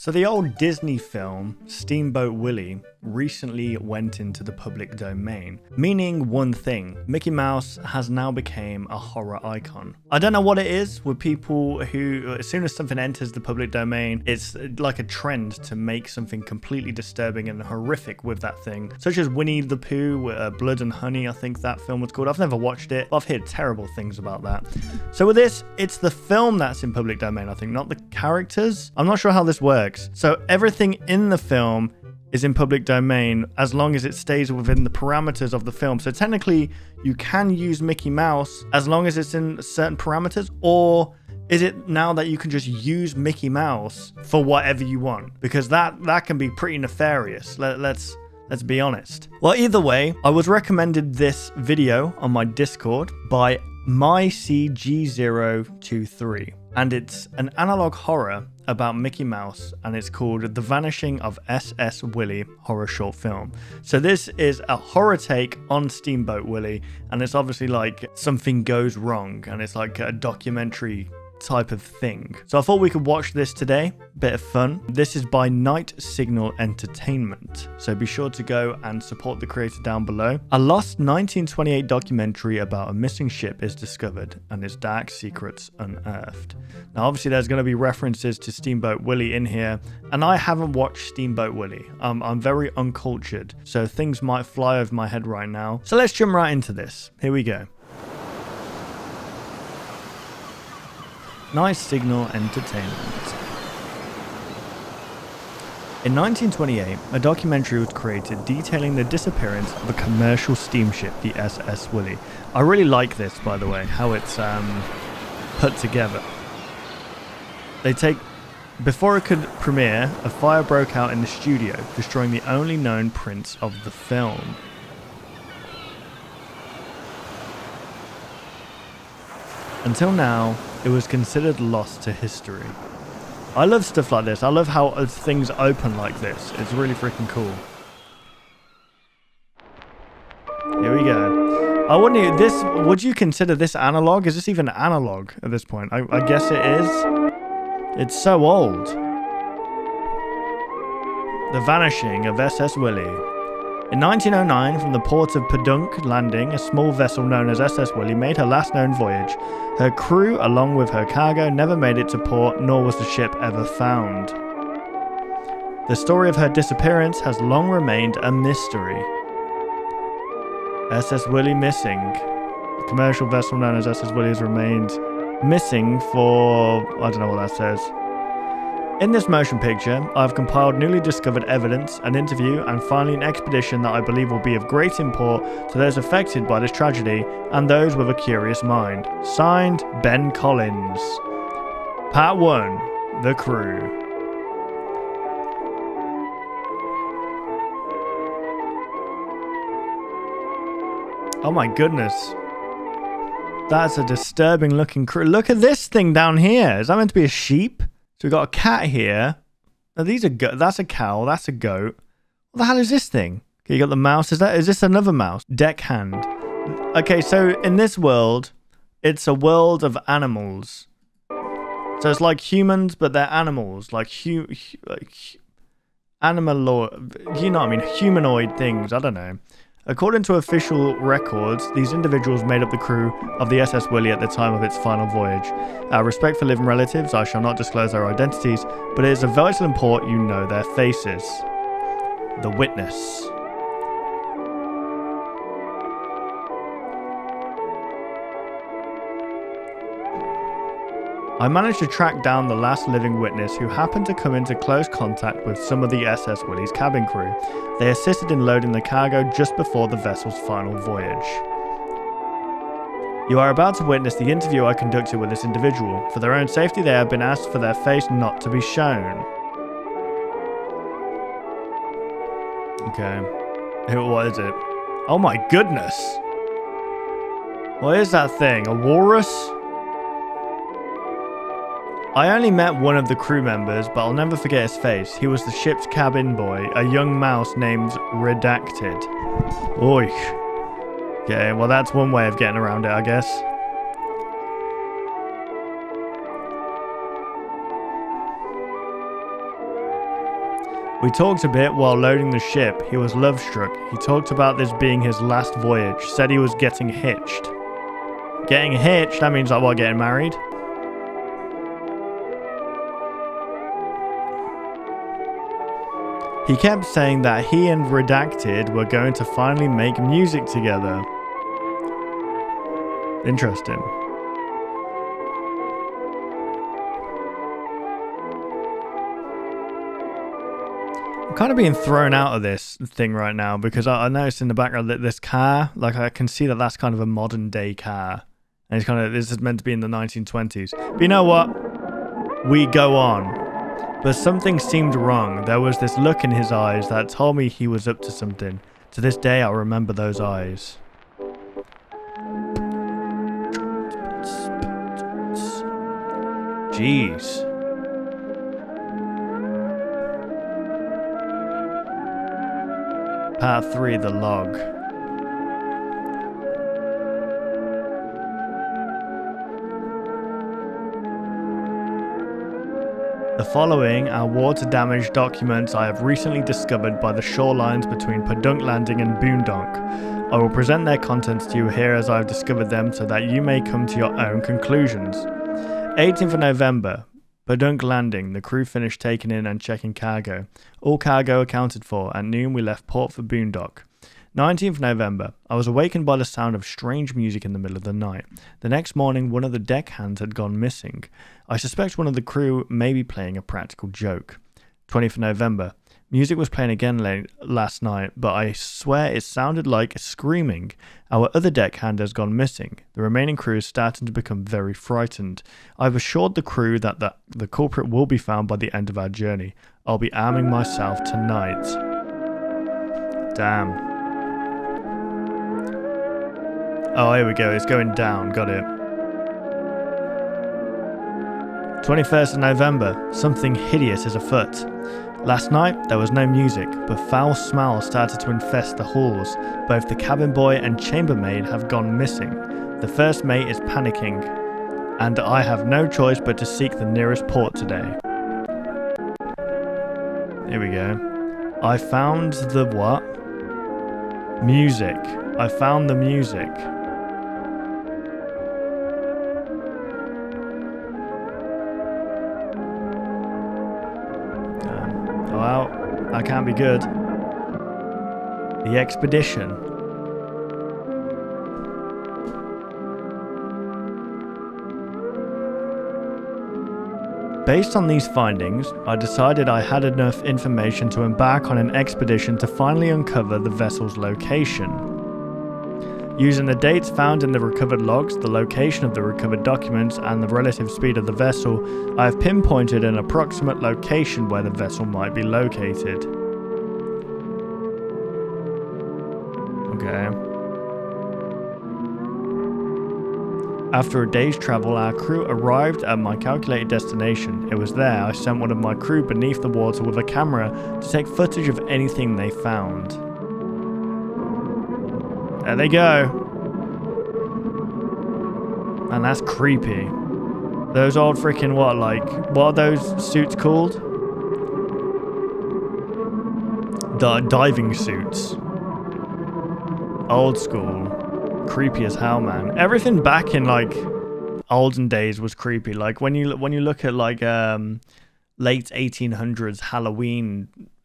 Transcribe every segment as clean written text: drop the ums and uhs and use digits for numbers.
So the old Disney film, Steamboat Willie, recently went into the public domain, meaning one thing: Mickey Mouse has now become a horror icon. I don't know what it is with people who, as soon as something enters the public domain, it's like a trend to make something completely disturbing and horrific with that thing, such as Winnie the Pooh, Blood and Honey, I think that film was called. I've never watched it, but I've heard terrible things about that. So with this, it's the film that's in public domain, I think, not the characters. I'm not sure how this works. So everything in the film is in public domain as long as it stays within the parameters of the film. So technically you can use Mickey Mouse as long as it's in certain parameters, or is it now that you can just use Mickey Mouse for whatever you want? Because that can be pretty nefarious. Let's be honest. Well, either way, I was recommended this video on my Discord by MyCG023, and it's an analog horror about Mickey Mouse, and it's called The Vanishing of SS Willie horror short film. So this is a horror take on Steamboat Willie, and it's obviously like something goes wrong, and it's like a documentary type of thing. So I thought we could watch this today. Bit of fun. This is by Night Signal Entertainment, so be sure to go and support the creator down below. A lost 1928 documentary about a missing ship is discovered and its dark secrets unearthed. Now obviously there's going to be references to Steamboat Willie in here, and I haven't watched Steamboat Willie. I'm very uncultured, so things might fly over my head right now. So let's jump right into this. Here we go. Night Signal Entertainment. In 1928, a documentary was created detailing the disappearance of a commercial steamship, the SS Willie. I really like this, by the way, how it's put together. Before it could premiere, a fire broke out in the studio, destroying the only known prints of the film. Until now, it was considered lost to history. I love stuff like this. I love how things open like this. It's really freaking cool. Here we go. I wonder, would you consider this analog? Is this even analog at this point? I guess it is. It's so old. The Vanishing of SS Willie. In 1909, from the port of Podunk Landing, a small vessel known as SS Willie made her last known voyage. Her crew, along with her cargo, never made it to port, nor was the ship ever found. The story of her disappearance has long remained a mystery. SS Willie missing. The commercial vessel known as SS Willie has remained missing for... I don't know what that says. In this motion picture, I have compiled newly discovered evidence, an interview, and finally an expedition that I believe will be of great import to those affected by this tragedy and those with a curious mind. Signed, Ben Collins. Part 1. The Crew. Oh my goodness. That's a disturbing looking crew. Look at this thing down here. Is that meant to be a sheep? So we've got a cat here. Now these are that's a cow, that's a goat. What the hell is this thing? Okay, you got the mouse. Is this another mouse? Deckhand. Okay, so in this world, it's a world of animals. So it's like humans, but they're animals. Like animaloid, you know what I mean? Humanoid things, I don't know. According to official records, these individuals made up the crew of the SS Willie at the time of its final voyage. Out of respect for living relatives, I shall not disclose their identities, but it is of vital import you know their faces. The Witness. I managed to track down the last living witness who happened to come into close contact with some of the SS Willie's cabin crew. They assisted in loading the cargo just before the vessel's final voyage. You are about to witness the interview I conducted with this individual. For their own safety, they have been asked for their face not to be shown. Okay. What is it? Oh my goodness! What is that thing? A walrus? I only met one of the crew members, but I'll never forget his face. He was the ship's cabin boy, a young mouse named Redacted. Oich. Okay, well that's one way of getting around it, I guess. We talked a bit while loading the ship. He was love-struck. He talked about this being his last voyage. Said he was getting hitched. Getting hitched? That means like what, getting married? He kept saying that he and Redacted were going to finally make music together. Interesting. I'm kind of being thrown out of this thing right now because I noticed in the background that this car, like I can see that that's kind of a modern day car. And it's kind of, this is meant to be in the 1920s. But you know what? We go on. But something seemed wrong. There was this look in his eyes that told me he was up to something. To this day, I'll remember those eyes. Jeez. Part 3, the log. The following are water-damaged documents I have recently discovered by the shorelines between Podunk Landing and Boondonk. I will present their contents to you here as I have discovered them so that you may come to your own conclusions. 18th of November, Podunk Landing. The crew finished taking in and checking cargo. All cargo accounted for. At noon we left port for Boondonk. 19th November. I was awakened by the sound of strange music in the middle of the night. The next morning, one of the deckhands had gone missing. I suspect one of the crew may be playing a practical joke. 20th November. Music was playing again last night, but I swear it sounded like screaming. Our other deckhand has gone missing. The remaining crew is starting to become very frightened. I've assured the crew that the culprit will be found by the end of our journey. I'll be arming myself tonight. Damn. Oh, here we go. It's going down. Got it. 21st of November. Something hideous is afoot. Last night, there was no music, but foul smells started to infest the halls. Both the cabin boy and chambermaid have gone missing. The first mate is panicking, and I have no choice but to seek the nearest port today. Here we go. I found the what? Music. I found the music. Well, that can't be good. The expedition. Based on these findings, I decided I had enough information to embark on an expedition to finally uncover the vessel's location. Using the dates found in the recovered logs, the location of the recovered documents, and the relative speed of the vessel, I have pinpointed an approximate location where the vessel might be located. Okay. After a day's travel, our crew arrived at my calculated destination. It was there I sent one of my crew beneath the water with a camera to take footage of anything they found. There they go. And that's creepy. Those old freaking what are those suits called? Diving suits. Old school. Creepy as hell, man. Everything back in like olden days was creepy. Like when you look at like late 1800s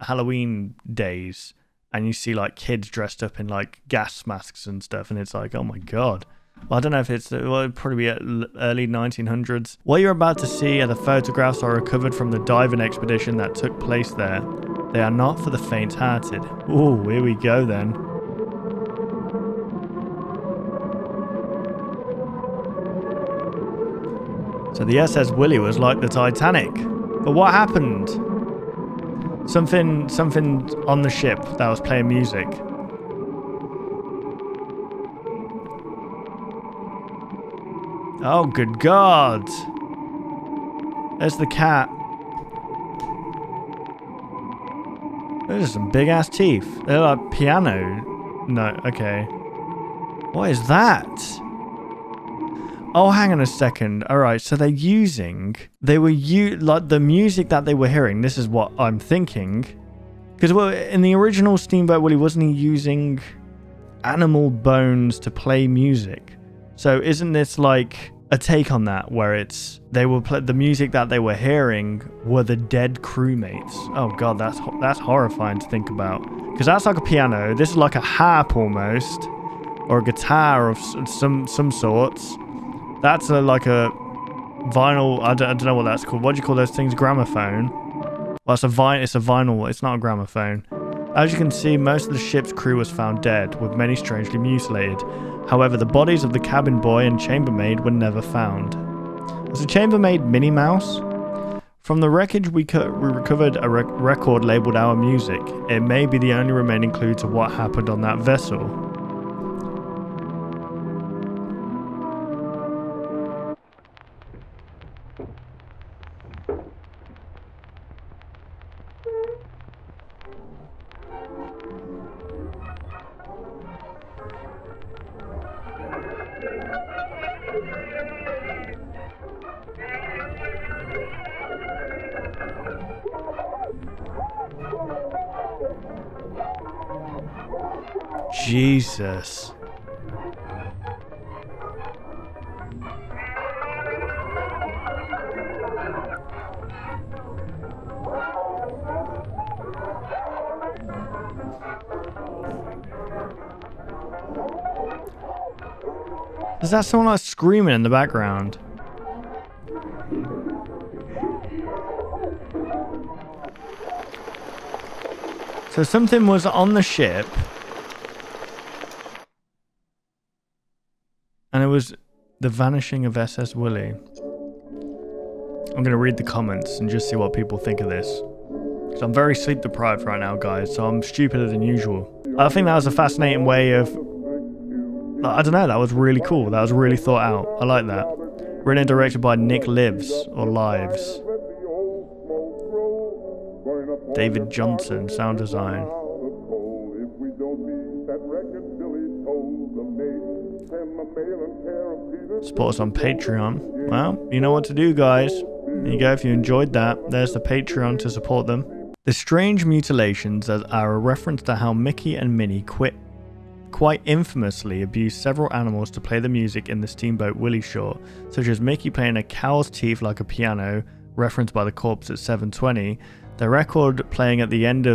Halloween days, and you see like kids dressed up in like gas masks and stuff, and it's like, oh my god. Well, I don't know if it's, well, it'd probably be early 1900s. What you're about to see are the photographs I recovered from the diving expedition that took place there. They are not for the faint-hearted. Ooh, here we go then. So the SS Willie was like the Titanic. But what happened? Something on the ship that was playing music. Oh, good God. There's the cat. Those are some big ass teeth. They're like piano. No, okay. What is that? Oh, hang on a second. All right, so they're using... like the music that they were hearing, this is what I'm thinking. Because well, in the original Steamboat Willie, wasn't he using animal bones to play music? So isn't this like a take on that, where it's they were the music that they were hearing were the dead crewmates? Oh god, that's horrifying to think about. Because that's like a piano. This is like a harp almost, or a guitar of some sorts. That's like a vinyl. I don't know what that's called. What do you call those things? Gramophone. Well, it's a vinyl. It's not a gramophone. As you can see, most of the ship's crew was found dead, with many strangely mutilated. However, the bodies of the cabin boy and chambermaid were never found. Was the chambermaid Minnie Mouse? From the wreckage, we recovered a record labelled Our Music. It may be the only remaining clue to what happened on that vessel. Jesus. Is that someone like screaming in the background? So something was on the ship. And it was the vanishing of SS Willie. I'm going to read the comments and just see what people think of this. Because I'm very sleep deprived right now, guys, so I'm stupider than usual. I think that was a fascinating way of... I don't know, that was really cool. That was really thought out. I like that. Written and directed by Nick Lives, or Lives. David Johnson, sound design. Support us on Patreon. Well, you know what to do, guys. There you go. If you enjoyed that, there's the Patreon to support them. The strange mutilations are a reference to how Mickey and Minnie quite infamously abused several animals to play the music in the Steamboat Willie short, such as Mickey playing a cow's teeth like a piano, referenced by the corpse at 7:20. The record playing at the end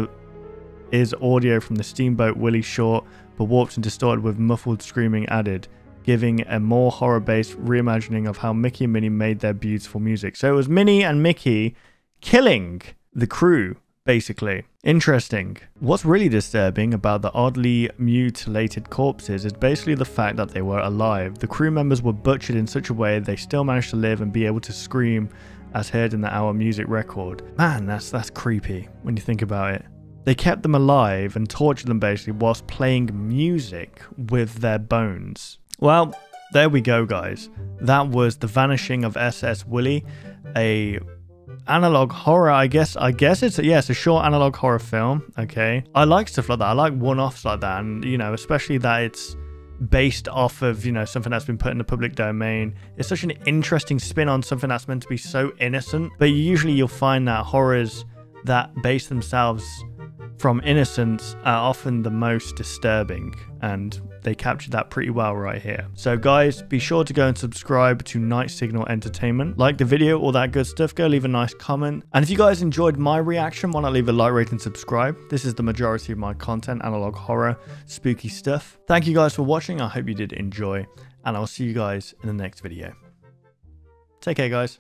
is audio from the Steamboat Willie short, but warped and distorted with muffled screaming added, giving a more horror-based reimagining of how Mickey and Minnie made their beautiful music. So it was Minnie and Mickey killing the crew, basically. Interesting. What's really disturbing about the oddly mutilated corpses is basically the fact that they were alive. The crew members were butchered in such a way they still managed to live and be able to scream as heard in the Our Music record. Man, that's creepy when you think about it. They kept them alive and tortured them basically whilst playing music with their bones. Well, there we go, guys. That was The Vanishing of SS Willie, a analog horror, I guess it's a short analog horror film. Okay, I like stuff like that. I like one-offs like that, and you know, especially that it's based off of, you know, something that's been put in the public domain. It's such an interesting spin on something that's meant to be so innocent. But usually you'll find that horrors that base themselves from innocence are often the most disturbing, and they captured that pretty well right here. So guys, be sure to go and subscribe to Night Signal Entertainment. Like the video, all that good stuff. Go leave a nice comment. And if you guys enjoyed my reaction, why not leave a like, rate, and subscribe? This is the majority of my content, analog horror, spooky stuff. Thank you guys for watching. I hope you did enjoy, and I'll see you guys in the next video. Take care, guys.